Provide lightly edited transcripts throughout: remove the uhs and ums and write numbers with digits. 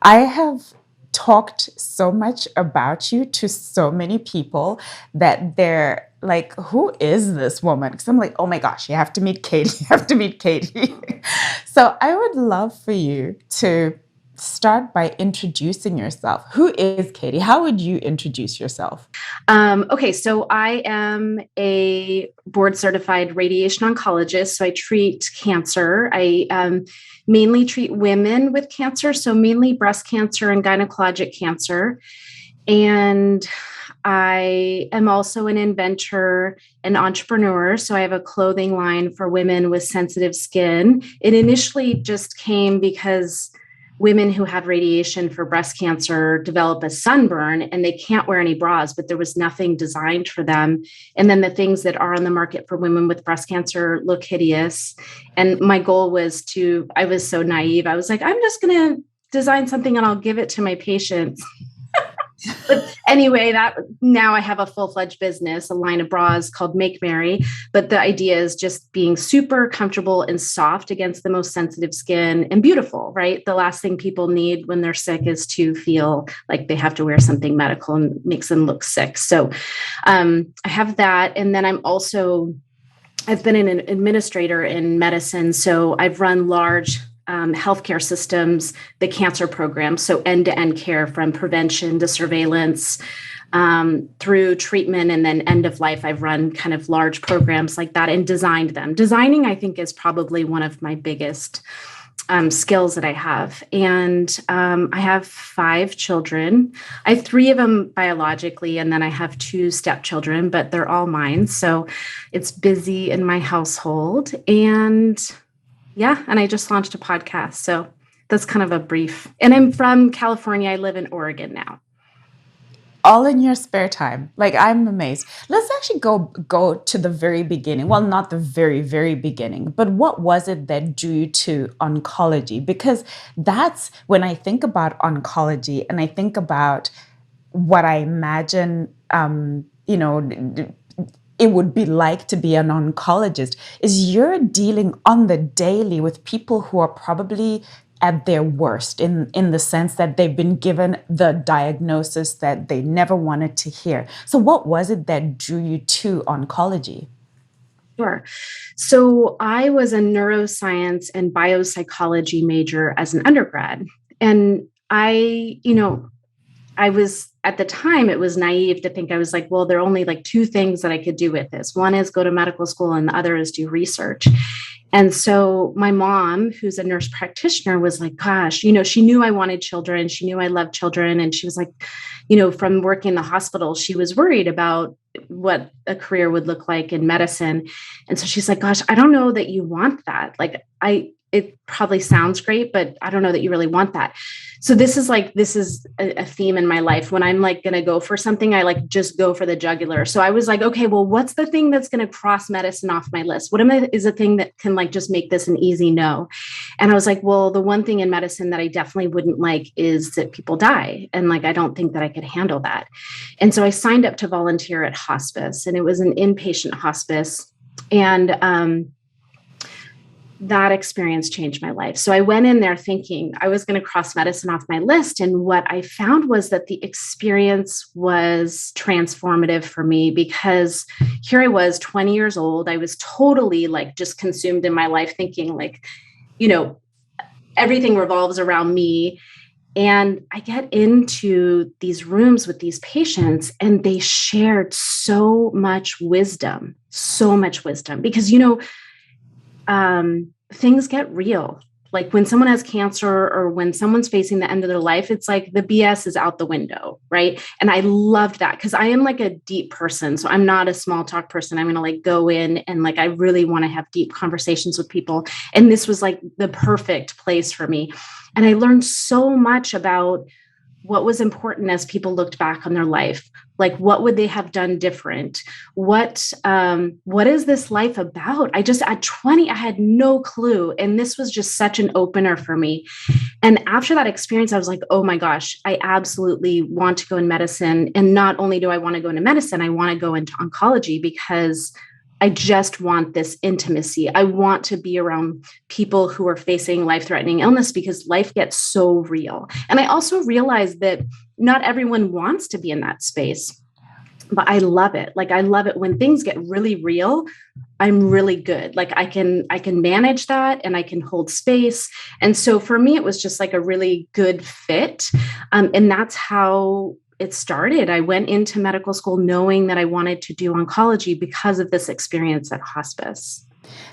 I have talked so much about you to so many people that they're like, who is this woman? Because I'm like, oh my gosh, you have to meet Katie. You have to meet Katie. So I would love for you to start by introducing yourself. Who is Katie? How would you introduce yourself? Okay, so I am a board certified radiation oncologist. So I treat cancer. I mainly treat women with cancer, so mainly breast cancer and gynecologic cancer. And I am also an inventor and entrepreneur. So I have a clothing line for women with sensitive skin. It initially just came because women who had radiation for breast cancer develop a sunburn and they can't wear any bras, but there was nothing designed for them. And then the things that are on the market for women with breast cancer look hideous. And my goal was I was so naive. I was like, I'm just going to design something and I'll give it to my patients. But anyway, that now I have a full-fledged business, a line of bras called Make Mary. But the idea is just being super comfortable and soft against the most sensitive skin and beautiful, right? The last thing people need when they're sick is to feel like they have to wear something medical and makes them look sick. So I have that. And then I've been an administrator in medicine. So I've run large healthcare systems, the cancer program, so end-to-end care from prevention to surveillance through treatment and then end of life. I've run kind of large programs like that and designed them. Designing, I think, is probably one of my biggest skills that I have. And I have 5 children. I have 3 of them biologically, and then I have 2 stepchildren, but they're all mine. So it's busy in my household. And yeah, and I just launched a podcast. So that's kind of a brief. And I'm from California. I live in Oregon now. All in your spare time. Like I'm amazed. Let's actually go to the very beginning. Well, not the very beginning, but what was it that drew you to oncology? Because that's when I think about oncology and I think about what I imagine it would be like to be an oncologist is you're dealing on the daily with people who are probably at their worst in the sense that they've been given the diagnosis that they never wanted to hear. So what was it that drew you to oncology? Sure. So I was a neuroscience and biopsychology major as an undergrad. And I was at the time, it was naive to think I was like, well, there are only like 2 things that I could do with this. One is go to medical school and the other is do research. And so my mom, who's a nurse practitioner, was like, gosh, she knew I wanted children. She knew I loved children. And she was like, from working in the hospital, she was worried about what a career would look like in medicine. And so she's like, gosh, I don't know that you want that. It probably sounds great, but I don't know that you really want that. So this is a theme in my life. When I'm like going to go for something, I like just go for the jugular. So I was like, okay, well, what's the thing that's going to cross medicine off my list? Is a thing that can like just make this an easy no? And I was like, well, the one thing in medicine that I definitely wouldn't like is that people die. And like, I don't think that I could handle that. And so I signed up to volunteer at hospice, and it was an inpatient hospice. And that experience changed my life. So I went in there thinking I was going to cross medicine off my list. And what I found was that the experience was transformative for me, because here I was 20 years old. I was totally like just consumed in my life thinking like, everything revolves around me. And I get into these rooms with these patients and they shared so much wisdom because, things get real. Like when someone has cancer or when someone's facing the end of their life, it's like the BS is out the window, right? And I loved that because I am like a deep person. So I'm not a small talk person. I'm going to like go in and like I really want to have deep conversations with people. And this was like the perfect place for me. And I learned so much about what was important as people looked back on their life. Like, what would they have done different? What is this life about? At 20, I had no clue. And this was just such an opener for me. And after that experience, I was like, oh my gosh, I absolutely want to go in medicine. And not only do I want to go into medicine, I want to go into oncology because I just want this intimacy. I want to be around people who are facing life-threatening illness because life gets so real. And I also realized that not everyone wants to be in that space, but I love it. Like, I love it when things get really real. I'm really good. Like, I can manage that, and I can hold space. And so for me, it was just like a really good fit. And that's how it started. I went into medical school knowing that I wanted to do oncology because of this experience at hospice.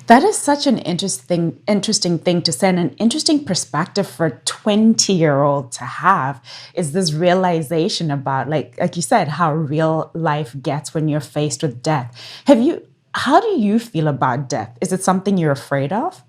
That is such an interesting thing to say, and an interesting perspective for a 20-year-old to have, is this realization about, like you said, how real life gets when you're faced with death. How do you feel about death? Is it something you're afraid of?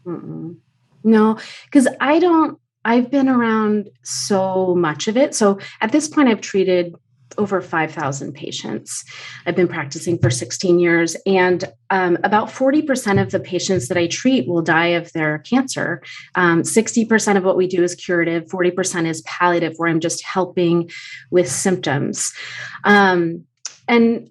Mm-mm. No, because I've been around so much of it. So at this point, I've treated over 5,000 patients. I've been practicing for 16 years, and about 40% of the patients that I treat will die of their cancer. 60% of what we do is curative, 40% is palliative, where I'm just helping with symptoms. And then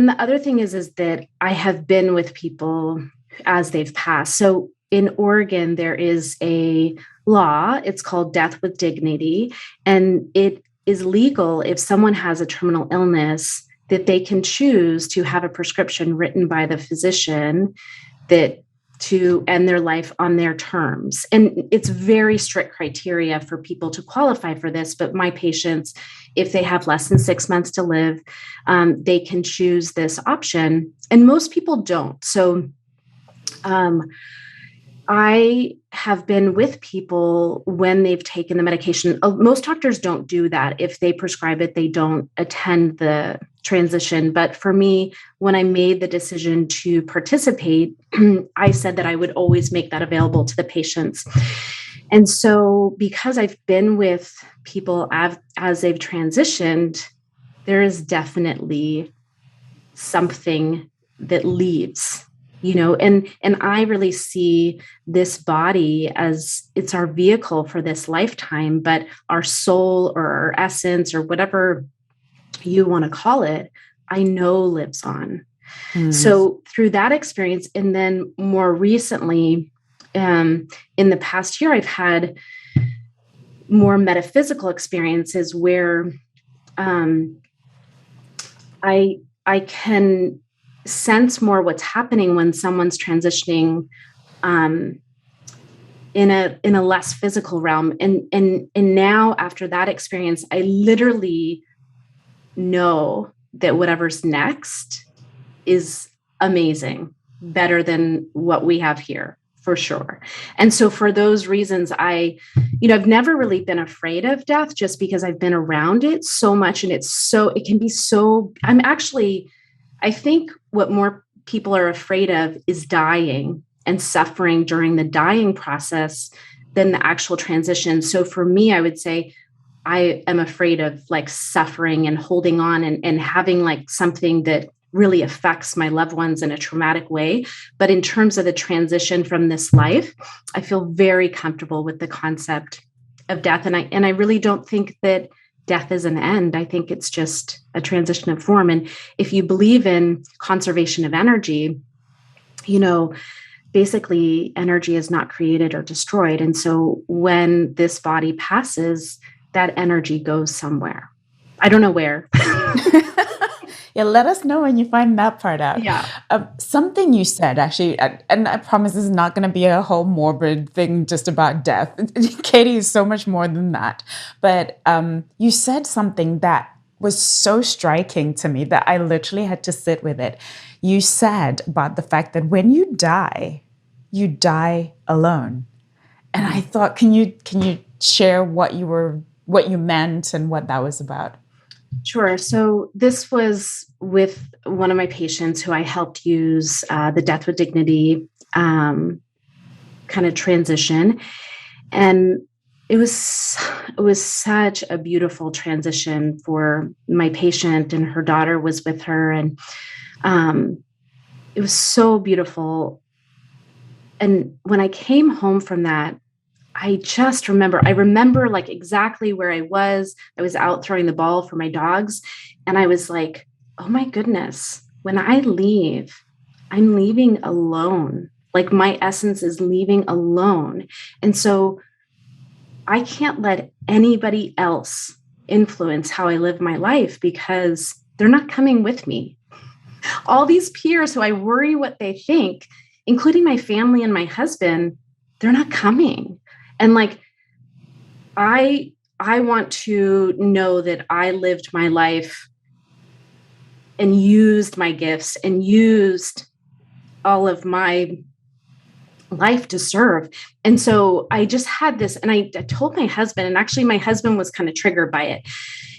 the other thing is that I have been with people as they've passed. So in Oregon, there is a law. It's called Death with Dignity, and it is legal if someone has a terminal illness that they can choose to have a prescription written by the physician that to end their life on their terms. And it's very strict criteria for people to qualify for this. But my patients, if they have less than 6 months to live, they can choose this option. And most people don't. So I have been with people when they've taken the medication. Most doctors don't do that. If they prescribe it, they don't attend the transition. But for me, when I made the decision to participate, I said that I would always make that available to the patients. And so because I've been with people as they've transitioned, there is definitely something that leaves. And I really see this body as it's our vehicle for this lifetime, but our soul or our essence or whatever you want to call it, I know lives on. So through that experience, and then more recently, in the past year, I've had more metaphysical experiences where I can sense more what's happening when someone's transitioning in a less physical realm. And now after that experience, I literally know that whatever's next is amazing, better than what we have here, for sure. And so for those reasons, I've never really been afraid of death, just because I've been around it so much. And it can be so, I think what more people are afraid of is dying and suffering during the dying process than the actual transition. So for me, I would say I am afraid of like suffering and holding on and having like something that really affects my loved ones in a traumatic way. But in terms of the transition from this life, I feel very comfortable with the concept of death. And I really don't think that death is an end. I think it's just a transition of form. And if you believe in conservation of energy, basically energy is not created or destroyed. And so when this body passes, that energy goes somewhere. I don't know where. Yeah, let us know when you find that part out. Yeah. Something you said, actually, and I promise this is not going to be a whole morbid thing just about death. Katie is so much more than that. But you said something that was so striking to me that I literally had to sit with it. You said about the fact that when you die alone. And I thought, can you share what you meant and what that was about? Sure. So this was with one of my patients who I helped use the Death with Dignity kind of transition. And it was such a beautiful transition for my patient, and her daughter was with her. And it was so beautiful. And when I came home from that, I remember like exactly where I was. I was out throwing the ball for my dogs. And I was like, oh my goodness, when I leave, I'm leaving alone. Like my essence is leaving alone. And so I can't let anybody else influence how I live my life because they're not coming with me. All these peers who I worry what they think, including my family and my husband, they're not coming. And like, I want to know that I lived my life and used my gifts and used all of my life to serve. And so I just had this, and I told my husband, and actually my husband was kind of triggered by it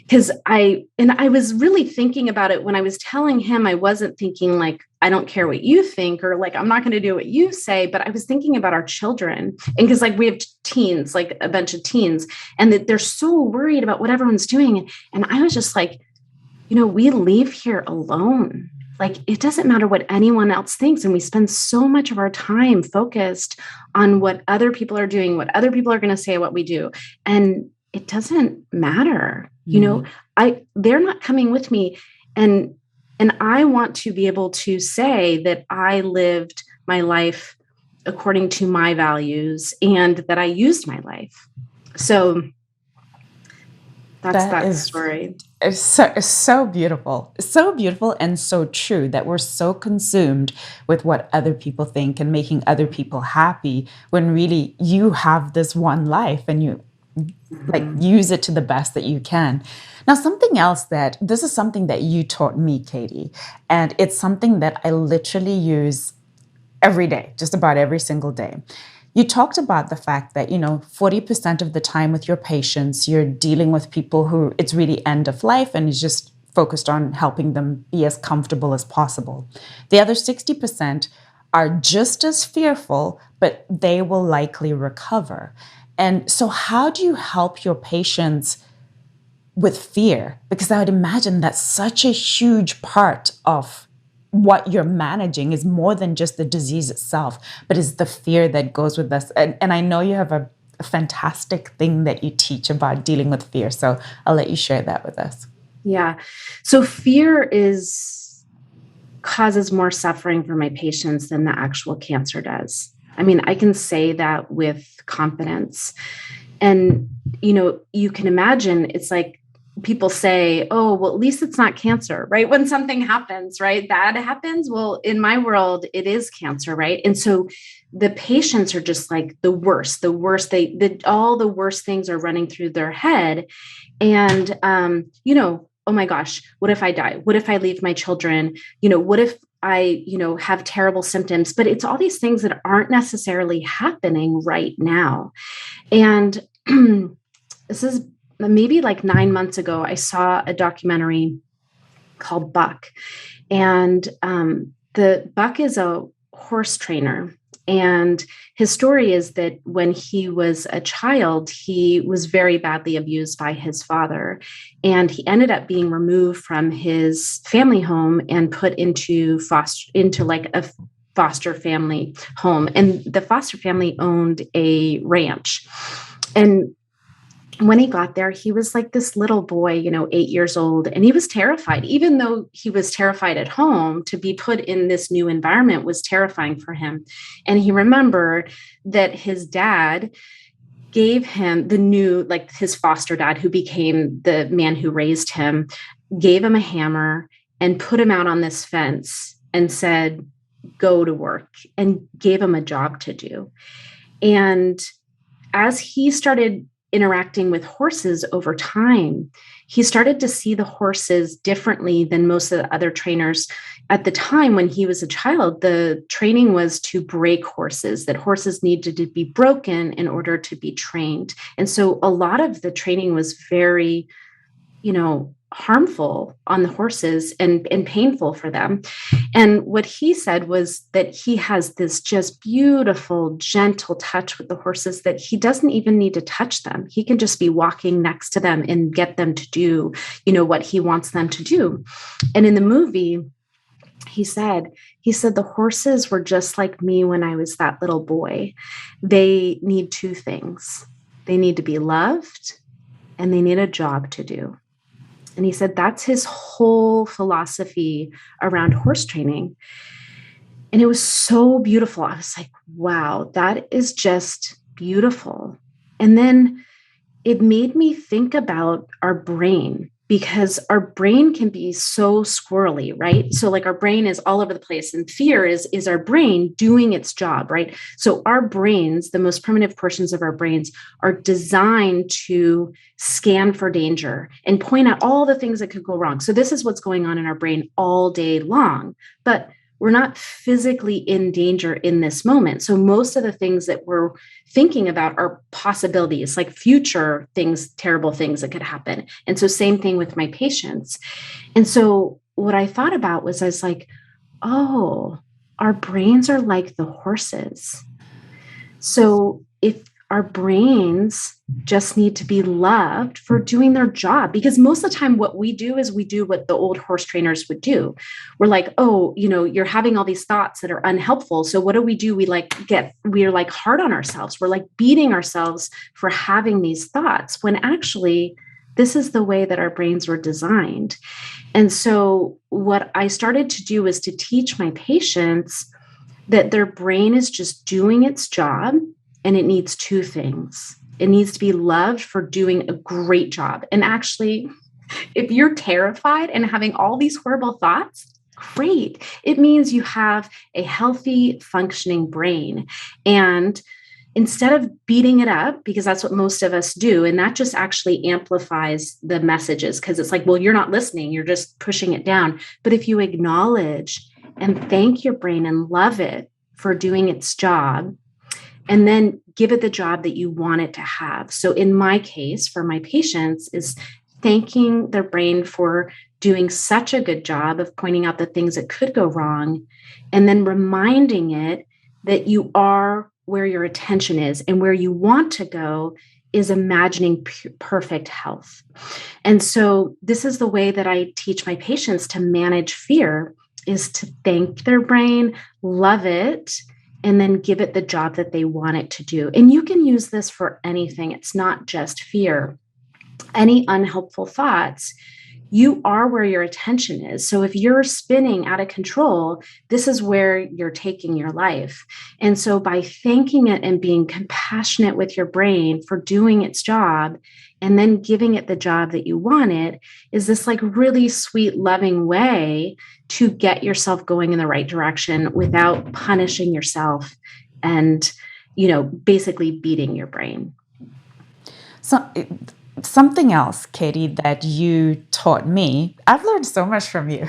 because I was really thinking about it when I was telling him. I wasn't thinking like, I don't care what you think, or like, I'm not going to do what you say, but I was thinking about our children. And because like we have teens, like a bunch of teens, and that they're so worried about what everyone's doing. And I was just like, we leave here alone. Like, it doesn't matter what anyone else thinks. And we spend so much of our time focused on what other people are doing, what other people are going to say, what we do. And it doesn't matter. They're not coming with me. And I want to be able to say that I lived my life according to my values and that I used my life. So that's that story. It's so beautiful. It's so beautiful and so true that we're so consumed with what other people think and making other people happy when really you have this one life and you like use it to the best that you can. Now, this is something that you taught me, Katie, and it's something that I literally use every day, just about every single day. You talked about the fact that, 40% of the time with your patients, you're dealing with people who it's really end of life and is just focused on helping them be as comfortable as possible. The other 60% are just as fearful, but they will likely recover. And so how do you help your patients with fear? Because I would imagine that's such a huge part of what you're managing is more than just the disease itself, but is the fear that goes with this. And I know you have a fantastic thing that you teach about dealing with fear. So I'll let you share that with us. Yeah. So fear causes more suffering for my patients than the actual cancer does. I mean, I can say that with confidence. And, you can imagine it's like, people say, oh, well, at least it's not cancer, right? When something happens, right? That happens. Well, in my world, it is cancer, right? And so the patients are just like the worst, all the worst things are running through their head. And, oh my gosh, what if I die? What if I leave my children? What if I, have terrible symptoms? But it's all these things that aren't necessarily happening right now. And this is maybe like 9 months ago, I saw a documentary called Buck. And the Buck is a horse trainer. And his story is that when he was a child, he was very badly abused by his father. And he ended up being removed from his family home and put into like a foster family home. And the foster family owned a ranch. And when he got there, he was like this little boy, 8 years old, and he was terrified. Even though he was terrified at home, to be put in this new environment was terrifying for him. And he remembered that his dad gave him his foster dad, who became the man who raised him, gave him a hammer and put him out on this fence and said, go to work, and gave him a job to do. And as he started interacting with horses over time, he started to see the horses differently than most of the other trainers. At the time when he was a child, the training was to break horses, that horses needed to be broken in order to be trained. And so a lot of the training was very, harmful on the horses and painful for them. And what he said was that he has this just beautiful, gentle touch with the horses that he doesn't even need to touch them. He can just be walking next to them and get them to do, what he wants them to do. And in the movie, he said the horses were just like me when I was that little boy. They need two things. They need to be loved and they need a job to do. And he said that's his whole philosophy around horse training. And it was so beautiful. I was like, wow, that is just beautiful. And then it made me think about our brain, because our brain can be so squirrely, right? So like our brain is all over the place, and fear is our brain doing its job, right? So our brains, the most primitive portions of our brains, are designed to scan for danger and point out all the things that could go wrong. So this is what's going on in our brain all day long. But we're not physically in danger in this moment. So most of the things that we're thinking about are possibilities, like future things, terrible things that could happen. And so same thing with my patients. And so what I thought about was, I was like, oh, our brains are like the horses. So if our brains just need to be loved for doing their job, because most of the time what we do is we do what the old horse trainers would do. We're like, oh, you're having all these thoughts that are unhelpful. So what do? We're like hard on ourselves. We're like beating ourselves for having these thoughts, when actually this is the way that our brains were designed. And so what I started to do is to teach my patients that their brain is just doing its job, and it needs two things. It needs to be loved for doing a great job. And actually, if you're terrified and having all these horrible thoughts, great. It means you have a healthy, functioning brain. And instead of beating it up, because that's what most of us do, and that just actually amplifies the messages, because it's like, well, you're not listening, you're just pushing it down. But if you acknowledge and thank your brain and love it for doing its job, and then give it the job that you want it to have. So in my case, for my patients, is thanking their brain for doing such a good job of pointing out the things that could go wrong, and then reminding it that you are where your attention is, and where you want to go is imagining perfect health. And so this is the way that I teach my patients to manage fear, is to thank their brain, love it, and then give it the job that they want it to do. And you can use this for anything. It's not just fear. Any unhelpful thoughts, you are where your attention is. So if you're spinning out of control, this is where you're taking your life. And so by thanking it and being compassionate with your brain for doing its job, and then giving it the job that you want it, is this like really sweet, loving way to get yourself going in the right direction without punishing yourself and, basically beating your brain. So, something else, Katie, that you taught me, I've learned so much from you.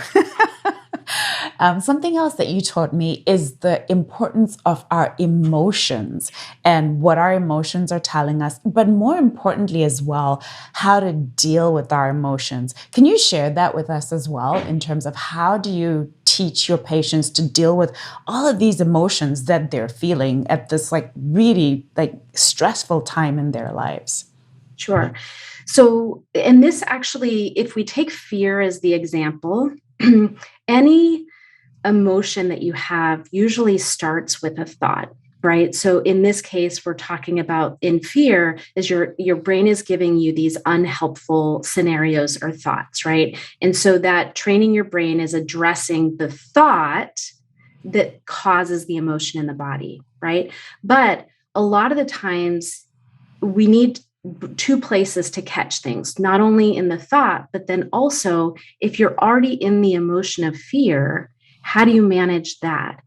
Something else that you taught me is the importance of our emotions and what our emotions are telling us, but more importantly as well, how to deal with our emotions. Can you share that with us as well, in terms of how do you teach your patients to deal with all of these emotions that they're feeling at this really stressful time in their lives? Sure. So, and this actually, if we take fear as the example, any emotion that you have usually starts with a thought, right? So in this case, we're talking about, in fear, is your brain is giving you these unhelpful scenarios or thoughts, right? And so that training your brain is addressing the thought that causes the emotion in the body, right? But a lot of the times we need two places to catch things, not only in the thought, but then also if you're already in the emotion of fear, how do you manage that?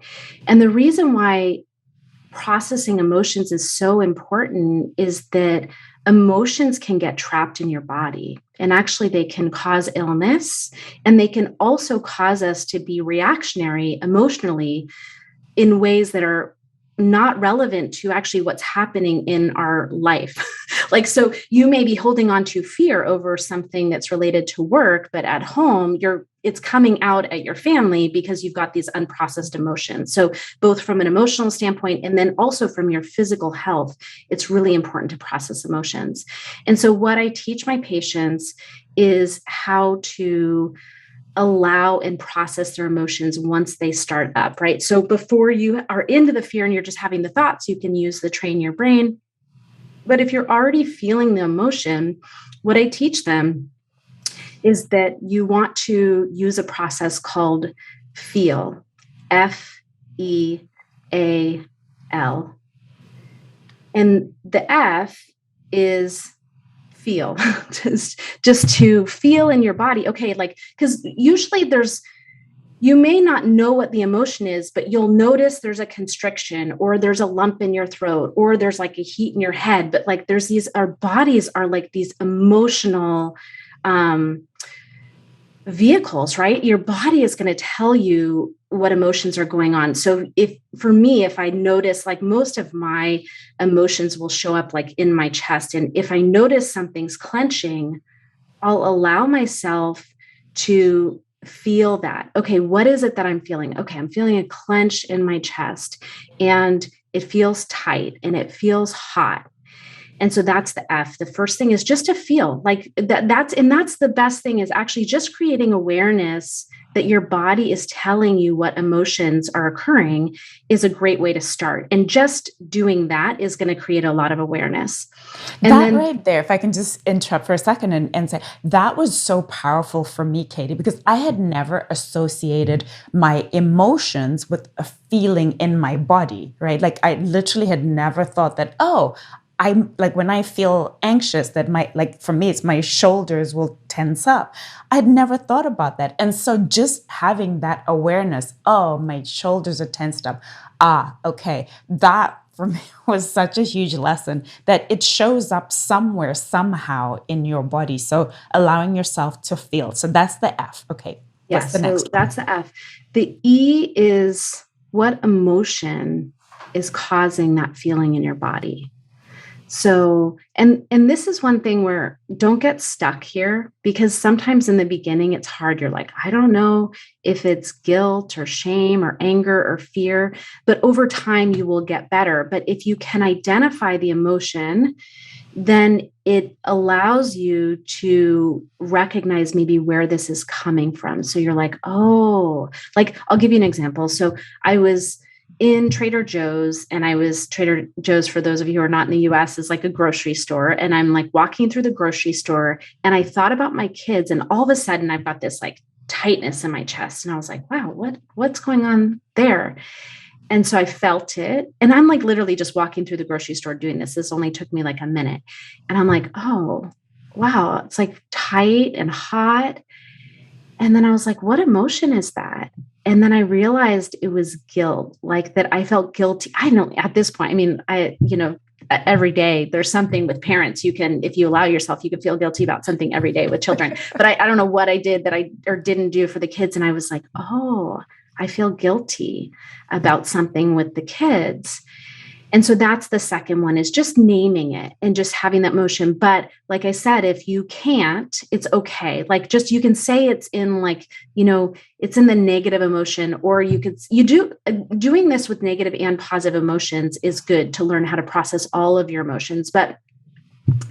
And the reason why processing emotions is so important is that emotions can get trapped in your body, and actually they can cause illness, and they can also cause us to be reactionary emotionally in ways that are not relevant to actually what's happening in our life. So you may be holding on to fear over something that's related to work, but at home, it's coming out at your family because you've got these unprocessed emotions. So both from an emotional standpoint and then also from your physical health, it's really important to process emotions. And so what I teach my patients is how to allow and process their emotions once they start up, right? So before you are into the fear and you're just having the thoughts, you can use the train your brain. But if you're already feeling the emotion, what I teach them is that you want to use a process called FEAL, FEAL. And the F is feel, just to feel in your body. Okay, like, because usually you may not know what the emotion is, but you'll notice there's a constriction or there's a lump in your throat or there's like a heat in your head. But like our bodies are like these emotional vehicles, right? Your body is going to tell you what emotions are going on. So if I notice, like, most of my emotions will show up like in my chest. And if I notice something's clenching, I'll allow myself to feel that. Okay, what is it that I'm feeling? Okay, I'm feeling a clench in my chest and it feels tight and it feels hot. And so that's the F. The first thing is just to feel like that. That's the best thing, is actually just creating awareness that your body is telling you what emotions are occurring is a great way to start. And just doing that is going to create a lot of awareness. And That then, right there, if I can just interrupt for a second and say, that was so powerful for me, Katie, because I had never associated my emotions with a feeling in my body, right? Like I literally had never thought that, oh, I'm like, when I feel anxious, that like for me, it's my shoulders will tense up. I'd never thought about that. And so just having that awareness, oh, my shoulders are tensed up. Ah, okay. That for me was such a huge lesson that it shows up somewhere, somehow in your body. So allowing yourself to feel. So that's the F. Okay. What's yes, the so next one? that's the F. The E is what emotion is causing that feeling in your body. So, and this is one thing where don't get stuck here, because sometimes in the beginning it's hard. You're like, I don't know if it's guilt or shame or anger or fear, but over time you will get better. But if you can identify the emotion, then it allows you to recognize maybe where this is coming from. So you're like, oh, like I'll give you an example. So I was in Trader Joe's, and Trader Joe's, for those of you who are not in the US, is like a grocery store. And I'm like walking through the grocery store and I thought about my kids, and all of a sudden I've got this like tightness in my chest. And I was like, wow, what's going on there? And so I felt it. And I'm like literally just walking through the grocery store doing this. This only took me like a minute. And I'm like, oh, wow, it's like tight and hot. And then I was like, what emotion is that? And then I realized it was guilt, like that I felt guilty. I know at this point, I mean, every day there's something with parents. You can, if you allow yourself, you can feel guilty about something every day with children. But I don't know what I did that I or didn't do for the kids. And I was like, oh, I feel guilty about something with the kids. And so that's the second one, is just naming it and just having that motion. But like I said, if you can't, it's okay. Like just, you can say it's in like, it's in the negative emotion, or doing this with negative and positive emotions is good to learn how to process all of your emotions, but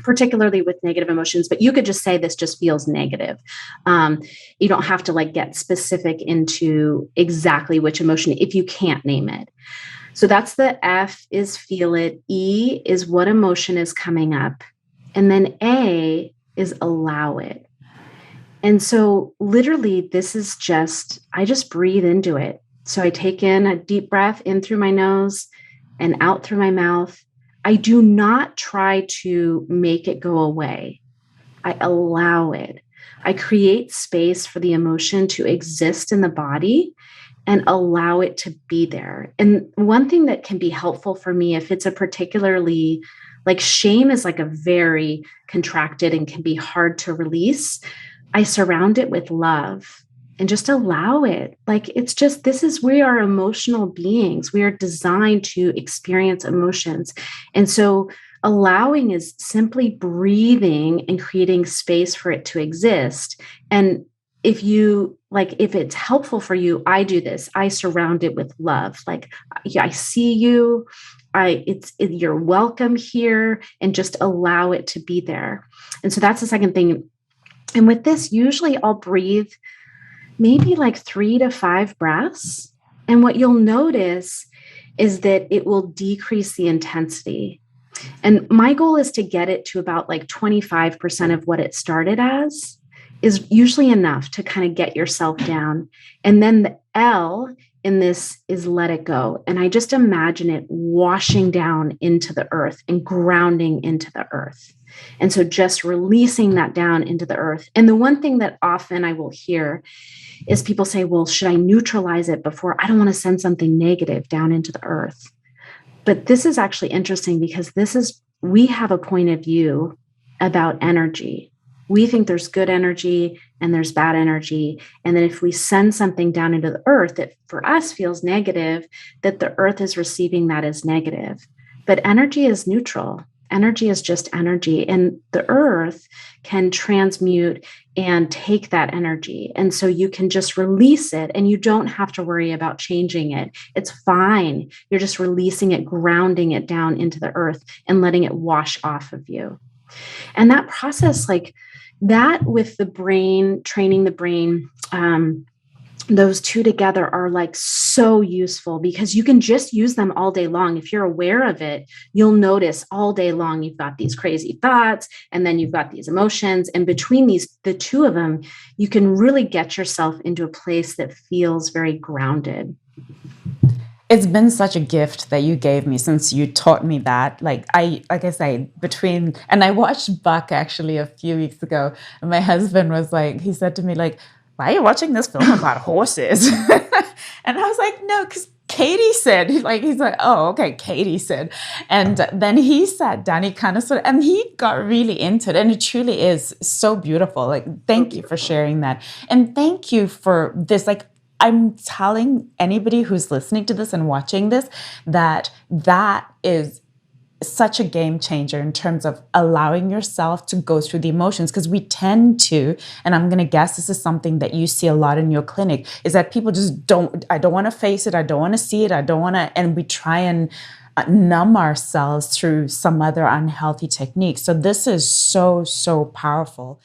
particularly with negative emotions. But you could just say, this just feels negative. You don't have to like get specific into exactly which emotion if you can't name it. So that's the F, is feel it. E is what emotion is coming up. And then A is allow it. And so literally this is I just breathe into it. So I take in a deep breath in through my nose and out through my mouth. I do not try to make it go away. I allow it. I create space for the emotion to exist in the body and allow it to be there. And one thing that can be helpful for me, if it's a particularly, like shame is like a very contracted and can be hard to release, I surround it with love and just allow it. Like, it's just, we are emotional beings. We are designed to experience emotions. And so allowing is simply breathing and creating space for it to exist. And if it's helpful for you, I do this. I surround it with love. Like, I see you. You're welcome here, and just allow it to be there. And so that's the second thing. And with this, usually I'll breathe maybe like 3 to 5 breaths. And what you'll notice is that it will decrease the intensity. And my goal is to get it to about like 25% of what it started as. is usually enough to kind of get yourself down. And then the L in this is let it go. And I just imagine it washing down into the earth and grounding into the earth. And so just releasing that down into the earth. And the one thing that often I will hear is people say, well, should I neutralize it before? I don't want to send something negative down into the earth. But this is actually interesting because we have a point of view about energy. We think there's good energy and there's bad energy. And then if we send something down into the earth that for us feels negative, that the earth is receiving that as negative. But energy is neutral. Energy is just energy. And the earth can transmute and take that energy. And so you can just release it and you don't have to worry about changing it. It's fine. You're just releasing it, grounding it down into the earth and letting it wash off of you. And that process, like that with the brain, training the brain, those two together are like so useful because you can just use them all day long. If you're aware of it, you'll notice all day long you've got these crazy thoughts and then you've got these emotions. And between the two of them, you can really get yourself into a place that feels very grounded. It's been such a gift that you gave me since you taught me that. Like I say, and I watched Buck actually a few weeks ago, and my husband was like, he said to me, like, why are you watching this film about horses? And I was like, no, because Katie said, like, he's like, oh, okay, Katie said. And then he sat down, he kind of sort of, and he got really into it. And it truly is so beautiful. Like, thank you for sharing that. And thank you for this, like, I'm telling anybody who's listening to this and watching this that is such a game changer in terms of allowing yourself to go through the emotions, because we tend to, and I'm going to guess this is something that you see a lot in your clinic, is that people just I don't want to face it, I don't want to see it, I don't want to, and we try and numb ourselves through some other unhealthy techniques. So this is so, so powerful.